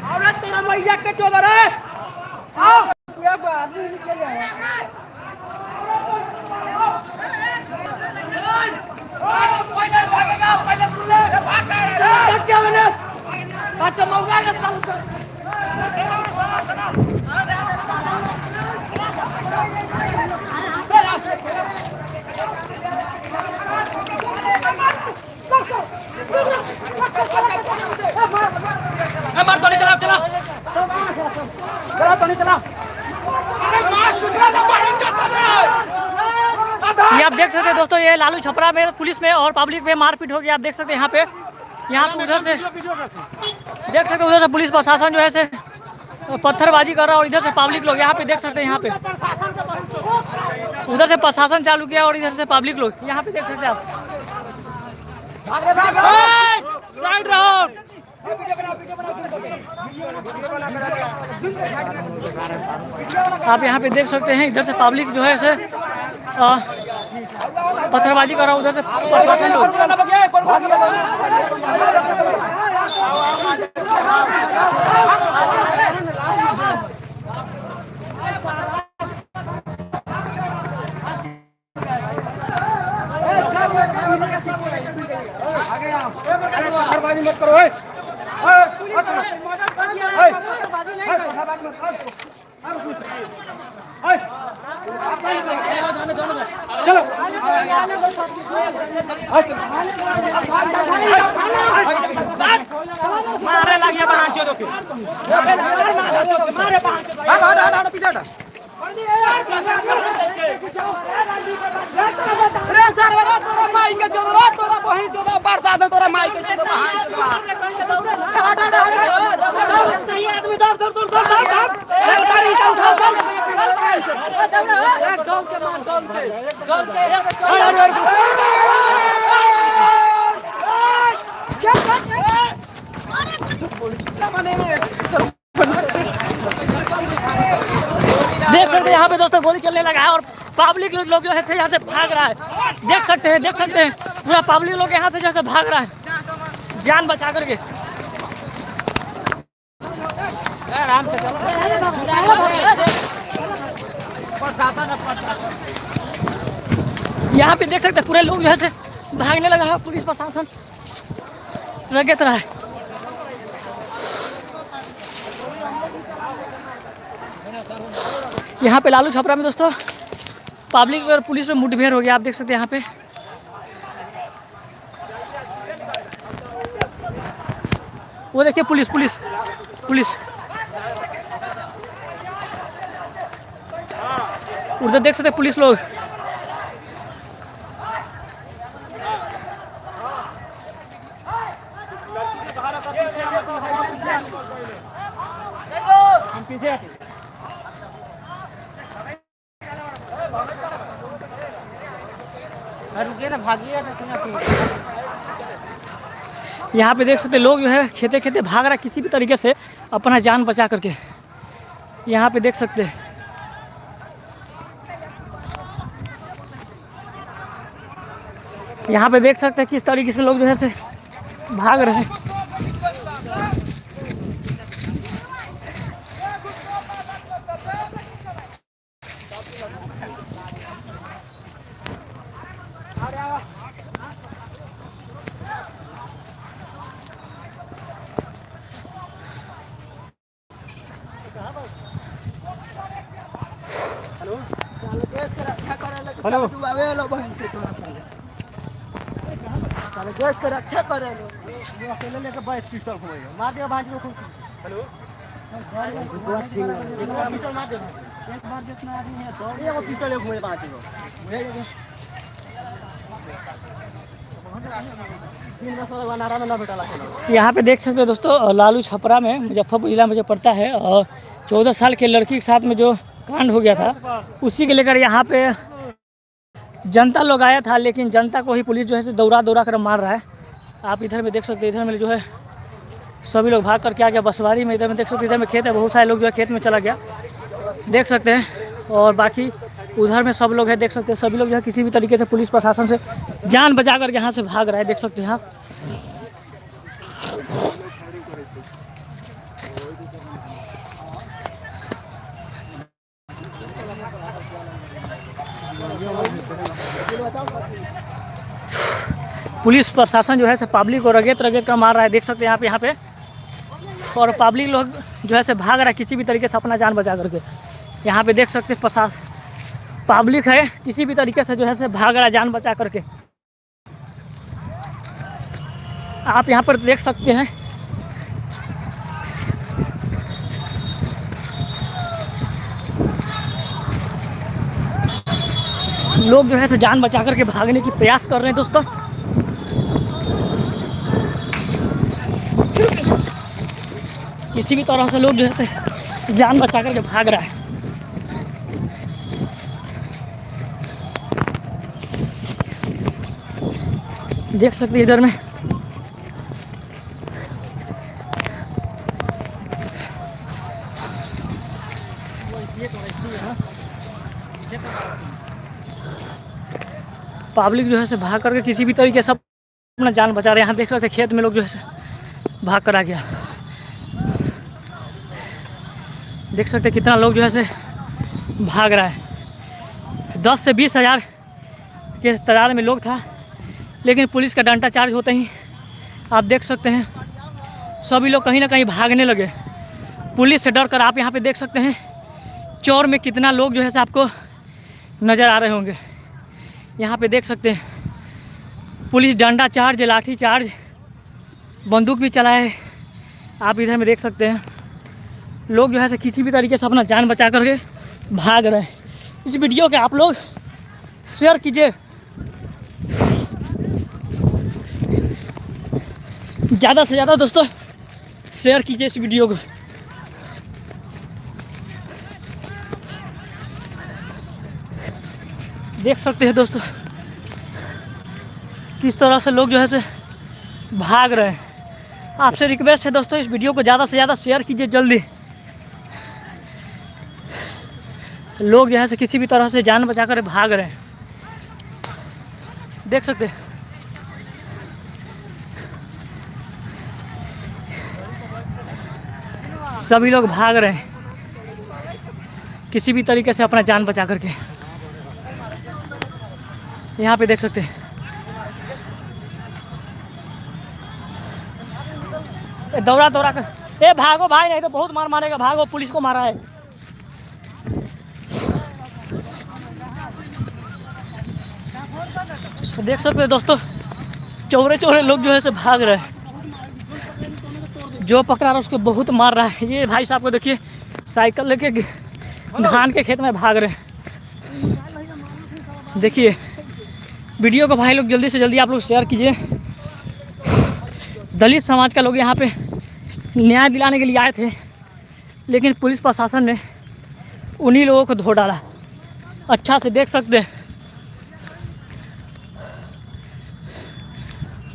तेरा मैया के चोदर है। आओ ये आदमी निकल गया पहले सुन ले क्या मैंने अच्छा मौका है मार तो नहीं चला चला चला तो नहीं चला। ये आप देख सकते हैं दोस्तों, ये लालू छपरा में पुलिस में और पब्लिक में मारपीट हो गई। आप देख सकते हैं यहाँ पे उधर से देख सकते हैं, उधर से पुलिस प्रशासन जो है से पत्थरबाजी कर रहा है और इधर से पब्लिक लोग यहाँ पे देख सकते हैं। यहाँ पे उधर से प्रशासन चालू किया और इधर से पब्लिक लोग यहाँ पे देख सकते हैं आप यहाँ पे देख सकते हैं। इधर से पब्लिक जो है से पत्थरबाजी कर रहा है, उधर से प्रशासन लोग। मत करो चलो मारे लगिया बना चो दो मारे पीछे रे सर तोरा माई के चोदर तोरा बहन चोदर बरसात तोरा माई के चोदर आदमी दौड़ दौड़ दौड़ दौड़ गांव के मार गांव देख सकते हैं यहाँ पे दोस्तों गोली चलने लगा है और पब्लिक लोग जो है यहाँ से भाग रहा है। देख सकते हैं पूरा पब्लिक लोग यहाँ से जैसे भाग रहा है जान बचा करके। आराम से चलो। यहाँ पे देख सकते हैं पूरे लोग जो है भागने लगा है, पुलिस प्रशासन लगे रहा है। यहाँ पे लालू छपरा में दोस्तों पब्लिक और पुलिस में मुठभेड़ हो गया। आप देख सकते हैं यहाँ पे वो देखिए पुलिस उधर देख सकते हैं पुलिस लोग। यहाँ पे देख सकते लोग जो है खेते खेते भाग रहा है किसी भी तरीके से अपना जान बचा करके। यहाँ पे देख सकते हैं किस तरीके से लोग जो है से भाग रहे हैं। हेलो देश के रक्षा करे लो अकेले लेके बैठ पिस्टल घुमाइए मार दिया भांज को। हेलो पिस्टल मार दे एक बार जितना आदमी है तो एगो पिस्टल घुमाइए भांज को। यहाँ पे देख सकते हैं दोस्तों लालू छपरा में मुजफ्फरपुर जिला में जो पड़ता है और 14 साल के लड़की के साथ में जो कांड हो गया था उसी के लेकर यहाँ पे जनता लोग आया था, लेकिन जनता को ही पुलिस जो है दौड़ा कर मार रहा है। आप इधर में देख सकते हैं, इधर में जो है सभी लोग भाग करके आ गया बसवारी में। इधर में देख सकते हैं, इधर में खेत है, बहुत सारे लोग जो है खेत में चला गया देख सकते हैं। और बाकी उधर में सब लोग हैं देख सकते हैं, सभी लोग जो है किसी भी तरीके से पुलिस प्रशासन से जान बचा करके यहाँ से भाग रहा है देख सकते हैं आप। पुलिस प्रशासन जो है से पब्लिक को रगेत रगेत कर मार रहा है, देख सकते हैं यहाँ पे। और पब्लिक लोग जो है से भाग रहा है किसी भी तरीके से अपना जान बचा करके। यहाँ पे देख सकते हैं प्रशासन पब्लिक है किसी भी तरीके से जो है से भाग रहा है जान बचा करके। आप यहाँ पर देख सकते हैं लोग जो है से जान बचा करके भागने की प्रयास कर रहे हैं दोस्तों। किसी भी तरह से लोग जो है से जान बचा करके भाग रहा है। देख सकते हैं इधर में पब्लिक जो है से भाग करके किसी भी तरीके से अपना जान बचा रहे हैं। यहाँ देख सकते हैं खेत में लोग जो है से भाग कर आ गया। देख सकते हैं कितना लोग जो है से भाग रहा है। 10 से 20 हज़ार के तादाद में लोग था, लेकिन पुलिस का डंडा चार्ज होते ही आप देख सकते हैं सभी लोग कहीं ना कहीं भागने लगे पुलिस से डर कर। आप यहाँ पे देख सकते हैं चौर में कितना लोग जो है से आपको नज़र आ रहे होंगे। यहाँ पे देख सकते हैं पुलिस डंडा चार्ज, लाठी चार्ज, बंदूक भी चलाए। आप इधर में देख सकते हैं लोग जो है से किसी भी तरीके से अपना जान बचा करके भाग रहे हैं। इस वीडियो के आप लोग शेयर कीजिए, ज़्यादा से ज़्यादा दोस्तों शेयर कीजिए इस वीडियो को। देख सकते हैं दोस्तों किस तरह से लोग जो है से भाग रहे हैं। आपसे रिक्वेस्ट है दोस्तों इस वीडियो को ज़्यादा से ज़्यादा शेयर कीजिए जल्दी। लोग जो है से किसी भी तरह से जान बचा कर भाग रहे हैं। देख सकते हैं सभी लोग भाग रहे हैं किसी भी तरीके से अपना जान बचा करके। यहाँ पे देख सकते हैं दौड़ा दौड़ा कर, ए भागो भाई नहीं तो बहुत मार मारेगा, भागो पुलिस को मारा है। तो देख सकते हैं दोस्तों चौरे चौरे लोग जो है से भाग रहे हैं। जो पकड़ा रहा उसको बहुत मार रहा है। ये भाई साहब को देखिए साइकिल लेके धान के खेत में भाग रहे हैं। देखिए वीडियो को भाई लोग जल्दी से जल्दी आप लोग शेयर कीजिए। दलित समाज का लोग यहाँ पे न्याय दिलाने के लिए आए थे, लेकिन पुलिस प्रशासन ने उन्हीं लोगों को धो डाला। अच्छा से देख सकते हैं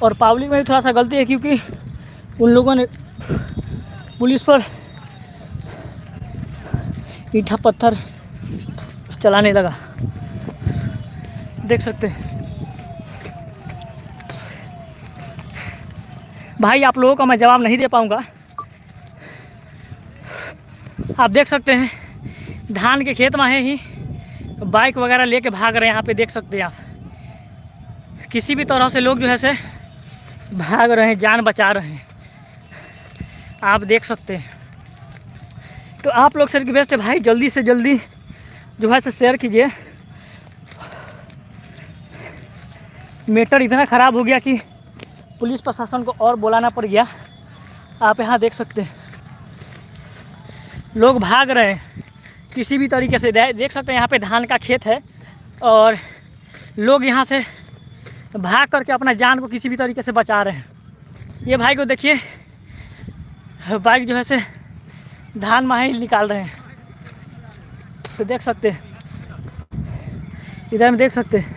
और पब्लिक में भी थोड़ा सा गलती है, क्योंकि उन लोगों ने पुलिस पर ईंटा पत्थर चलाने लगा। देख सकते हैं भाई आप लोगों का मैं जवाब नहीं दे पाऊँगा। आप देख सकते हैं धान के खेत में है ही बाइक वगैरह लेके भाग रहे हैं। यहाँ पे देख सकते हैं आप किसी भी तरह से लोग जो है से भाग रहे हैं, जान बचा रहे हैं। आप देख सकते हैं। तो आप लोग से रिक्वेस्ट है भाई जल्दी से जल्दी जो है से शेयर कीजिए। मैटर इतना ख़राब हो गया कि पुलिस प्रशासन को और बुलाना पड़ गया। आप यहाँ देख सकते हैं लोग भाग रहे हैं किसी भी तरीके से। देख सकते हैं यहाँ पे धान का खेत है और लोग यहाँ से भाग करके अपना जान को किसी भी तरीके से बचा रहे हैं। ये भाई को देखिए बाइक जो है से धान माही निकाल रहे हैं। तो देख सकते हैं इधर में देख सकते हैं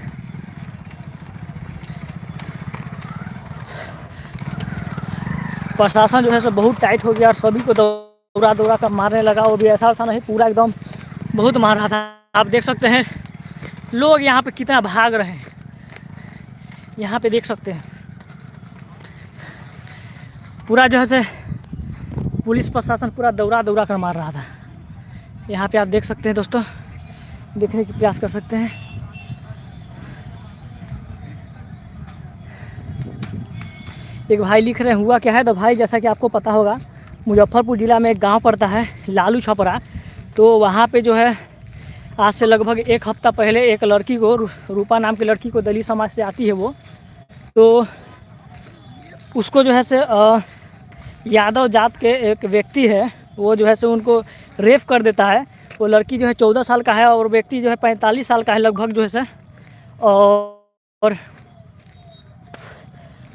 प्रशासन जो है सो बहुत टाइट हो गया और सभी को दौड़ा दौड़ा कर मारने लगा। वो भी ऐसा नहीं, पूरा एकदम बहुत मार रहा था। आप देख सकते हैं लोग यहाँ पे कितना भाग रहे हैं। यहाँ पे देख सकते हैं पूरा जो है से पुलिस प्रशासन पूरा दौड़ा दौड़ा कर मार रहा था। यहाँ पे आप देख सकते हैं दोस्तों, देखने की प्रयास कर सकते हैं। एक भाई लिख रहे हैं हुआ क्या है। तो भाई जैसा कि आपको पता होगा, मुजफ्फरपुर ज़िला में एक गांव पड़ता है लालू छपरा। तो वहाँ पे जो है आज से लगभग एक हफ्ता पहले एक लड़की को, रूपा नाम की लड़की को, दलित समाज से आती है वो, तो उसको जो है से यादव जात के एक व्यक्ति है वो जो है से उनको रेप कर देता है। वो लड़की जो है 14 साल का है और व्यक्ति जो है 45 साल का है लगभग जो है से, और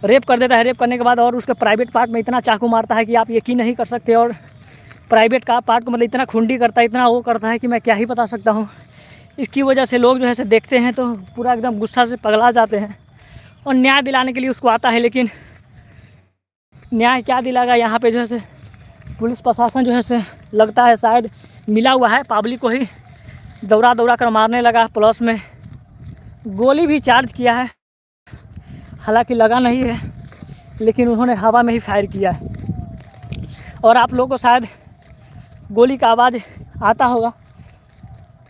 रेप कर देता है। रेप करने के बाद और उसके प्राइवेट पार्ट में इतना चाकू मारता है कि आप यकीन नहीं कर सकते। और प्राइवेट का पार्ट को मतलब इतना खुंडी करता है, इतना वो करता है कि मैं क्या ही बता सकता हूँ। इसकी वजह से लोग जो है से देखते हैं तो पूरा एकदम गुस्सा से पगला जाते हैं और न्याय दिलाने के लिए उसको आता है। लेकिन न्याय क्या दिलाएगा, यहाँ पे जो है से पुलिस प्रशासन जो है से लगता है शायद मिला हुआ है, पब्लिक को ही दौड़ा दौड़ा कर मारने लगा। प्लस में गोली भी चार्ज किया है, हालांकि लगा नहीं है, लेकिन उन्होंने हवा में ही फायर किया है। और आप लोगों को शायद गोली का आवाज़ आता होगा,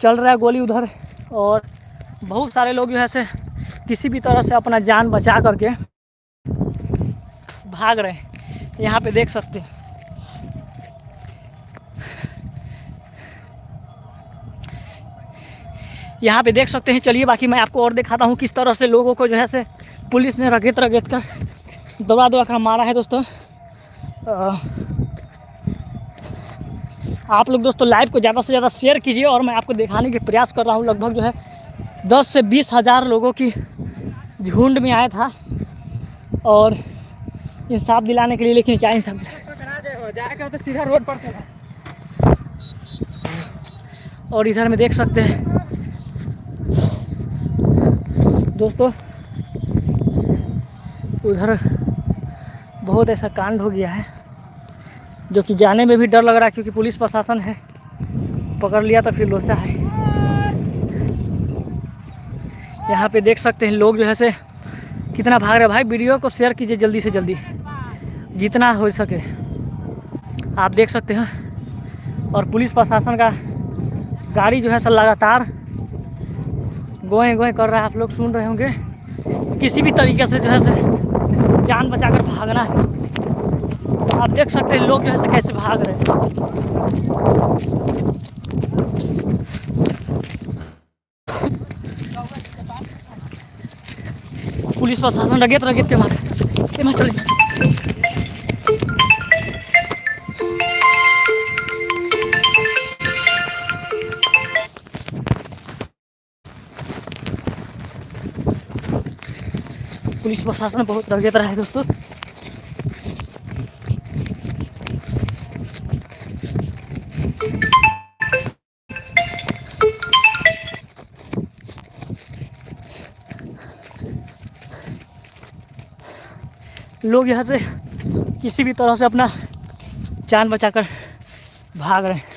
चल रहा है गोली उधर, और बहुत सारे लोग जो है से किसी भी तरह से अपना जान बचा करके भाग रहे हैं। यहाँ पे देख सकते हैं। यहाँ पे देख सकते हैं। चलिए बाकी मैं आपको और दिखाता हूँ किस तरह से लोगों को जो है से पुलिस ने रगेत रगेत कर दौड़ा दौड़ा कर मारा है दोस्तों। आप लोग दोस्तों लाइव को ज़्यादा से ज़्यादा शेयर कीजिए और मैं आपको दिखाने की प्रयास कर रहा हूँ। लगभग जो है 10 से 20 हज़ार लोगों की झुंड में आया था और इंसाफ दिलाने के लिए, लेकिन क्या इंसाफ जाएगा तो सीधा रोड पर चला। और इधर में देख सकते हैं दोस्तों, उधर बहुत ऐसा कांड हो गया है जो कि जाने में भी डर लग रहा है, क्योंकि पुलिस प्रशासन है, पकड़ लिया तो फिर लोसा है। यहाँ पे देख सकते हैं लोग जो है से कितना भाग रहे हैं। भाई वीडियो को शेयर कीजिए जल्दी से जल्दी, जितना हो सके। आप देख सकते हैं और पुलिस प्रशासन का गाड़ी जो है सर लगातार गोए गोए कर रहा है। आप लोग सुन रहे होंगे। किसी भी तरीके से जो है से जान बचाकर भागना है। आप देख सकते हैं लोग जो है से कैसे भाग रहे हैं। पुलिस प्रशासन रगेत रगेत के मारे चलिए। पुलिस प्रशासन बहुत रगेत रहा है दोस्तों। लोग यहाँ से किसी भी तरह से अपना जान बचाकर भाग रहे हैं।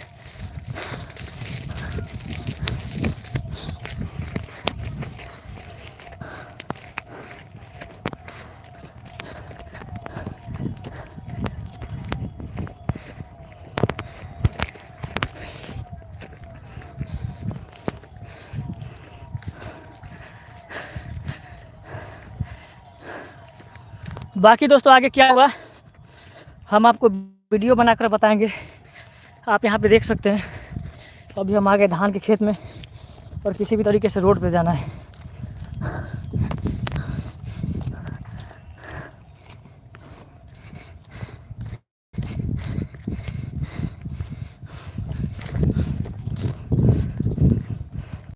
बाकी दोस्तों आगे क्या हुआ हम आपको वीडियो बनाकर बताएंगे। आप यहाँ पे देख सकते हैं अभी हम आ गए धान के खेत में और किसी भी तरीके से रोड पे जाना है।